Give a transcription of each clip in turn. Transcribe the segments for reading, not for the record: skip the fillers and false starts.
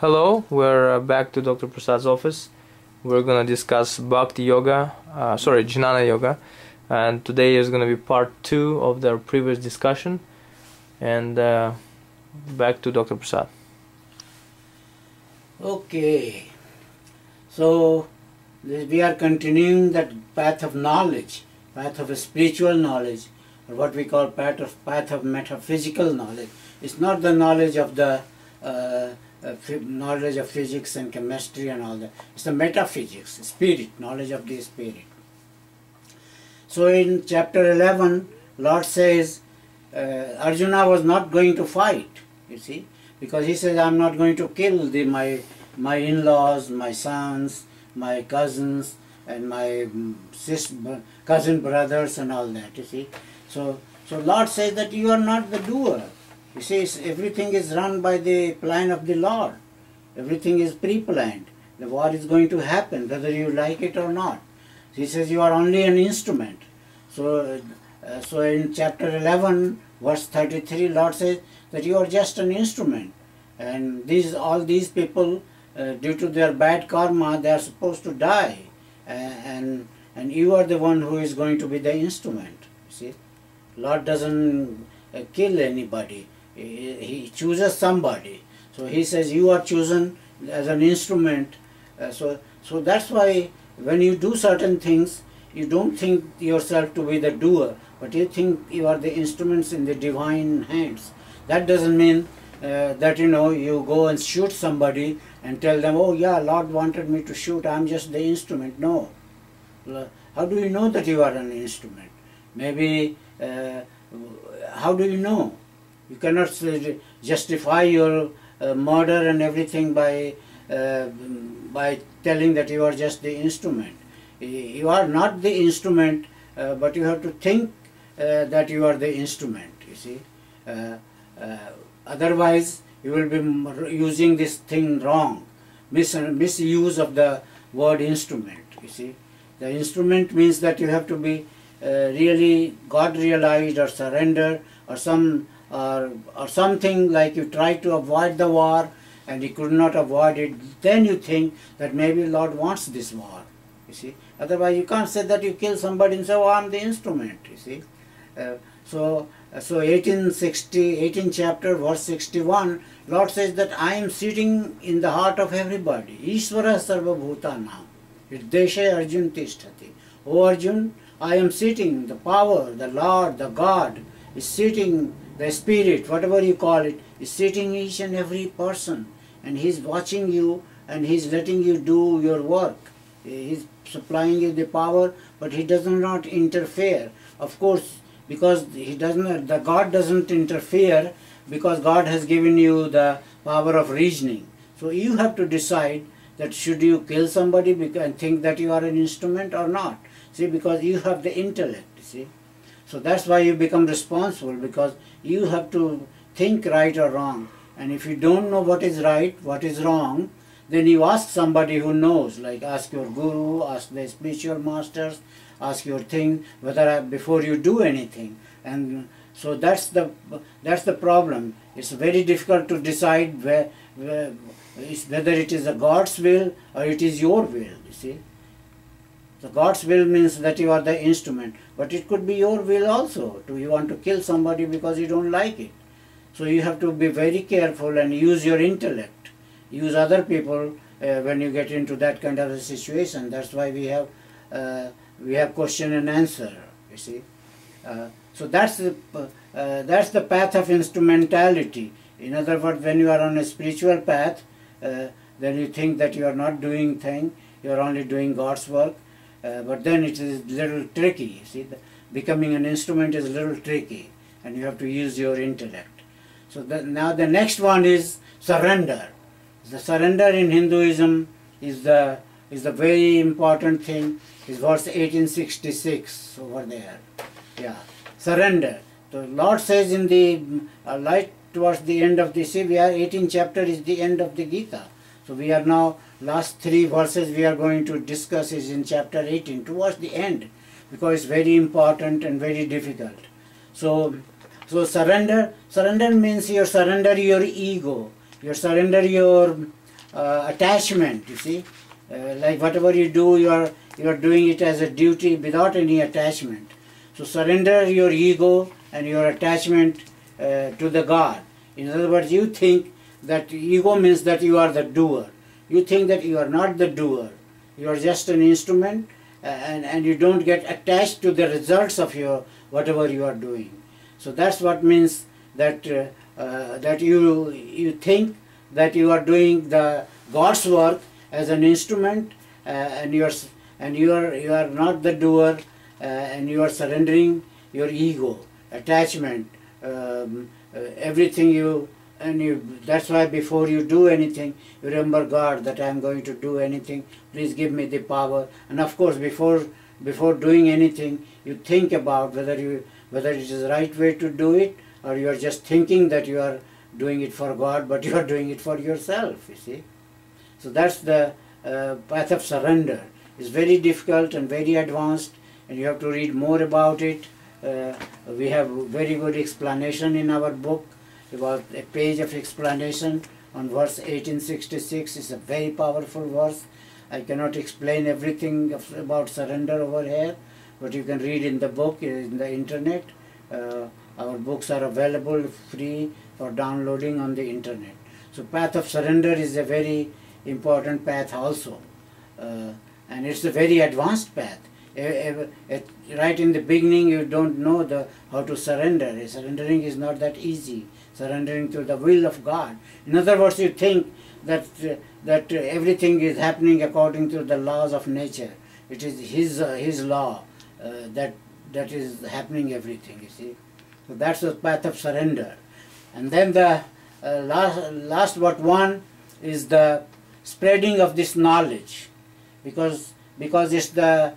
Hello, we're back to Dr. Prasad's office. We're gonna discuss Bhakti Yoga, Jnana Yoga, and today is gonna be part 2 of the previous discussion. And back to Dr. Prasad. Okay, so we are continuing that path of knowledge, path of spiritual knowledge, or what we call path of metaphysical knowledge. It's not the knowledge of the knowledge of physics and chemistry and all that. It's the metaphysics, spirit, knowledge of the spirit. So in chapter 11, Lord says Arjuna was not going to fight, you see, because he says, I'm not going to kill my in-laws, my sons, my cousins, and my cousin brothers and all that, you see. So Lord says that you are not the doer. He says everything is run by the plan of the Lord. Everything is pre-planned. The war is going to happen, whether you like it or not. He says you are only an instrument. So in chapter 11, verse 33, Lord says that you are just an instrument. And all these people, due to their bad karma, they are supposed to die. And you are the one who is going to be the instrument. You see, Lord doesn't kill anybody. He chooses somebody. So he says you are chosen as an instrument. So that's why when you do certain things, you don't think yourself to be the doer, but you think you are the instruments in the divine hands. That doesn't mean that you go and shoot somebody and tell them, oh yeah, Lord wanted me to shoot, I'm just the instrument. No. How do you know that you are an instrument? Maybe, how do you know? You cannot justify your murder and everything by telling that you are just the instrument. You are not the instrument, but you have to think that you are the instrument, you see. Otherwise, you will be using this thing wrong. Misuse of the word instrument, you see. The instrument means that you have to be really God realized or surrender or something like you try to avoid the war and you could not avoid it. Then you think that maybe Lord wants this war, you see. Otherwise you can't say that you kill somebody and say, oh, I'm the instrument, you see. So 18 chapter verse 61, Lord says that I am sitting in the heart of everybody. Ishvara sarva bhutanam hirdeshe arjun tishtati. O Arjun, I am sitting, the power, the Lord, the God is sitting, the spirit, whatever you call it, is sitting each and every person, and He is watching you and He is letting you do your work. He is supplying you the power, but He does not interfere. Of course, because the God doesn't interfere, because God has given you the power of reasoning. So you have to decide that should you kill somebody and think that you are an instrument or not. See, because you have the intellect, you see. So that's why you become responsible, because you have to think right or wrong. And if you don't know what is right, what is wrong, then you ask somebody who knows, like ask your guru, ask the spiritual masters, ask your thing, before you do anything. And so that's the problem. It's very difficult to decide whether it is a God's will or it is your will, you see. The God's will means that you are the instrument, but it could be your will also. You want to kill somebody because you don't like it. So you have to be very careful and use your intellect. Use other people when you get into that kind of a situation. That's why we have question and answer, you see. So that's the path of instrumentality. In other words, when you are on a spiritual path, then you think that you are not doing thing, you are only doing God's work. But then it is a little tricky, you see. Becoming an instrument is a little tricky, and you have to use your intellect. So now the next one is surrender. The surrender in Hinduism is the very important thing. Is verse 1866 over there. Yeah, surrender. The Lord says in the light towards the end of the 18th chapter is the end of the Gita. So we are now, last 3 verses we are going to discuss is in chapter 18, towards the end, because it's very important and very difficult. So surrender means you surrender your ego, you surrender your attachment, you see. Like whatever you do, you are doing it as a duty without any attachment. So surrender your ego and your attachment to the God. In other words, you think that ego means that you are the doer. You think that you are not the doer. You are just an instrument, and you don't get attached to the results of your whatever you are doing. So that's what means that that you think that you are doing the God's work as an instrument, and you are not the doer, and you are surrendering your ego, attachment, everything you. That's why before you do anything, you remember God, that I am going to do anything, please give me the power. And of course, before doing anything, you think about whether it is the right way to do it, or you are just thinking that you are doing it for God, but you are doing it for yourself, you see. So that's the path of surrender. It's very difficult and very advanced, and you have to read more about it. We have very good explanation in our book, about a page of explanation on verse 1866. It's a very powerful verse. I cannot explain everything about surrender over here, but you can read in the book, in the internet. Our books are available free for downloading on the internet. So path of surrender is a very important path also, and it's a very advanced path. Right in the beginning, you don't know how to surrender. Surrendering is not that easy. Surrendering to the will of God. In other words, you think that everything is happening according to the laws of nature. It is His law that is happening everything. You see, so that's the path of surrender. And then the last but one is the spreading of this knowledge, because it's the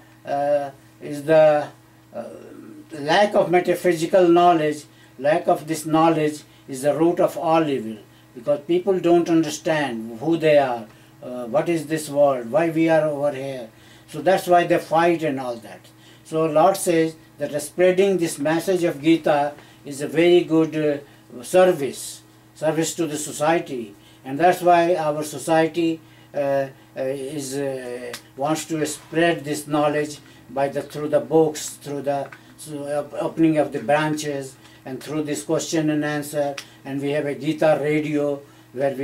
lack of metaphysical knowledge, lack of this knowledge is the root of all evil, because people don't understand who they are, what is this world, why we are over here. So that's why they fight and all that. So Lord says that spreading this message of Gita is a very good service to the society, and that's why our society wants to spread this knowledge through the books, through the opening of the branches, and through this question and answer. And we have a Gita radio where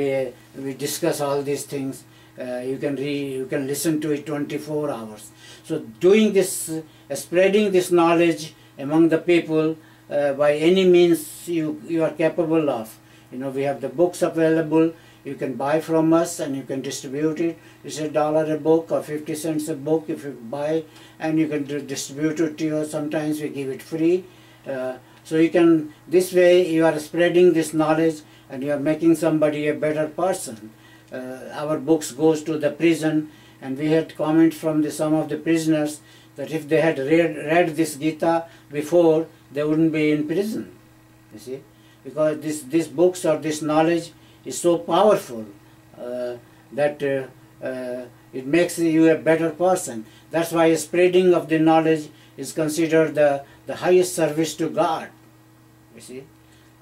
we discuss all these things. You can listen to it 24 hours. So doing this, spreading this knowledge among the people by any means you are capable of. We have the books available. You can buy from us and you can distribute it. It's $1 a book or 50 cents a book if you buy, and you can distribute it to you. Sometimes we give it free. So you can, this way you are spreading this knowledge and you are making somebody a better person. Our books goes to the prison, and we had comments from some of the prisoners that if they had read this Gita before, they wouldn't be in prison. You see, because these books or this knowledge is so powerful that it makes you a better person. That's why spreading of the knowledge is considered the highest service to God. You see,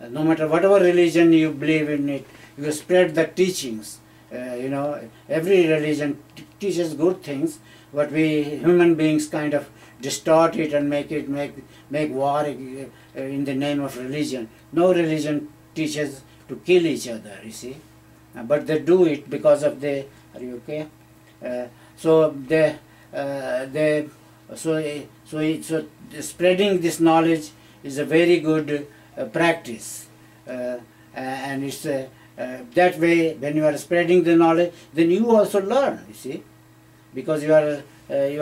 no matter whatever religion you believe in it, you spread the teachings. Every religion teaches good things, but we human beings kind of distort it and make war in the name of religion. No religion teaches to kill each other, you see, but they do it because of the. Are you okay? So spreading this knowledge is a very good practice, and it's that way. When you are spreading the knowledge, then you also learn. You see, because you are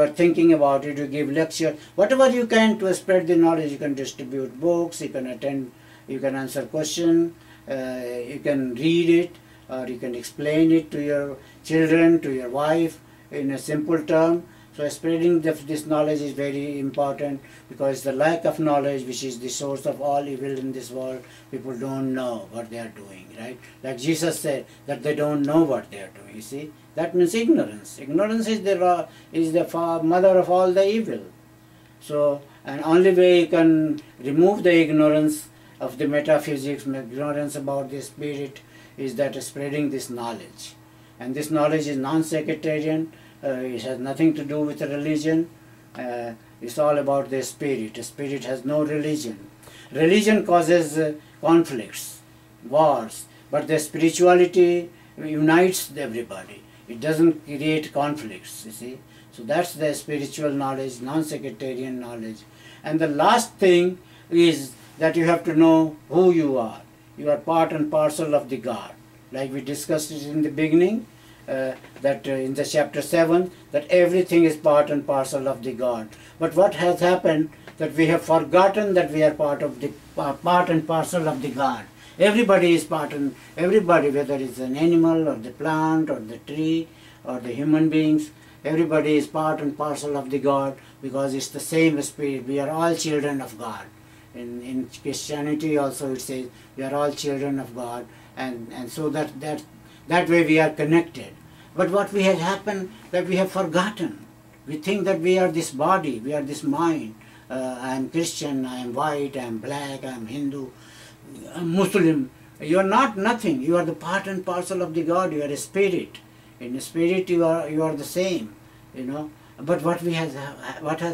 thinking about it. You give lecture, whatever you can to spread the knowledge. You can distribute books. You can attend. You can answer questions. You can read it, or you can explain it to your children, to your wife, in a simple term. So spreading this knowledge is very important, because the lack of knowledge, which is the source of all evil in this world, people don't know what they are doing, right? Like Jesus said, that they don't know what they are doing, you see. That means ignorance. Ignorance is the mother of all the evil. So, and only way you can remove the ignorance of the metaphysics, ignorance about the spirit, is that spreading this knowledge. And this knowledge is non-sectarian. It has nothing to do with religion. It's all about the spirit. The spirit has no religion. Religion causes conflicts, wars, but the spirituality unites everybody. It doesn't create conflicts, you see. So that's the spiritual knowledge, non-sectarian knowledge. And the last thing is that you have to know who you are. You are part and parcel of the God. Like we discussed it in the beginning, that in the chapter 7, that everything is part and parcel of the God. But what has happened, that we have forgotten that we are part and parcel of the God. Everybody is part and everybody, whether it's an animal or the plant or the tree or the human beings, everybody is part and parcel of the God, because it's the same spirit. We are all children of God. In Christianity also it says we are all children of God, and so that way we are connected. But what we have happened, that we have forgotten. We think that we are this body, we are this mind. I am Christian, I am white, I am black, I am Hindu, I am Muslim. You are not nothing. You are the part and parcel of the God. You are a spirit. In the spirit you are the same, you know. But what has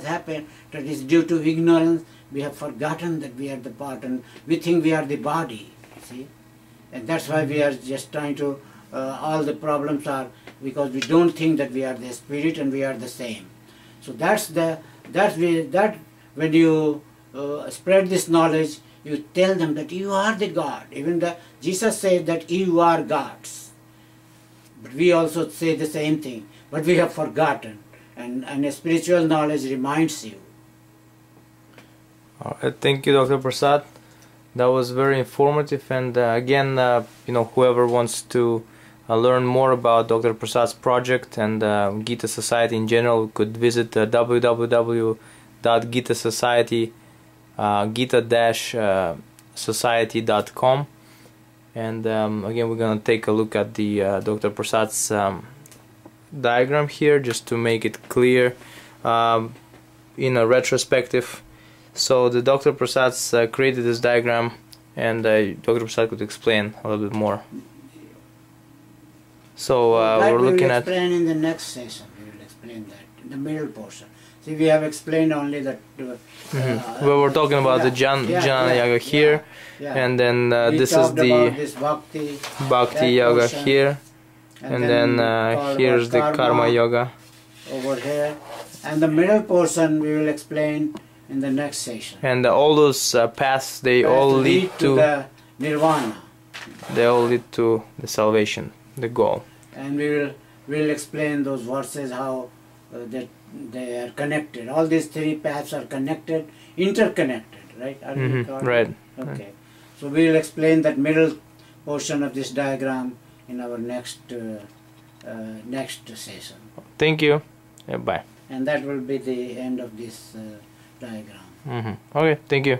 happened, that is due to ignorance. We have forgotten that we are the part, and we think we are the body, you see. And that's why we are just trying to, all the problems are because we don't think that we are the spirit and we are the same. So when you spread this knowledge, you tell them that you are the God. Even Jesus said that you are gods. But we also say the same thing, but we have forgotten. And a spiritual knowledge reminds you. Thank you, Dr. Prasad. That was very informative. And again, whoever wants to learn more about Dr. Prasad's project and Gita Society in general could visit gita-society.com. And again, we're going to take a look at the Dr. Prasad's diagram here, just to make it clear in a retrospective. So the Dr. Prasad's created this diagram, and Dr. Prasad could explain a little bit more. So we're looking at... We will explain in the next session. We will explain that in the middle portion. See, we have explained only that. We were talking about the Jnana Yoga here, and then this is the Bhakti Yoga here, and then here's the Karma Yoga over here, and the middle portion we will explain in the next session. And all those paths, they all lead to the Nirvana. They all lead to the salvation, the goal. And we will explain those verses, how that they are connected. All these three paths are connected, interconnected, right? Right. Okay. So we will explain that middle portion of this diagram in our next session. Thank you. Yeah, bye. And that will be the end of this diagram. Okay, thank you.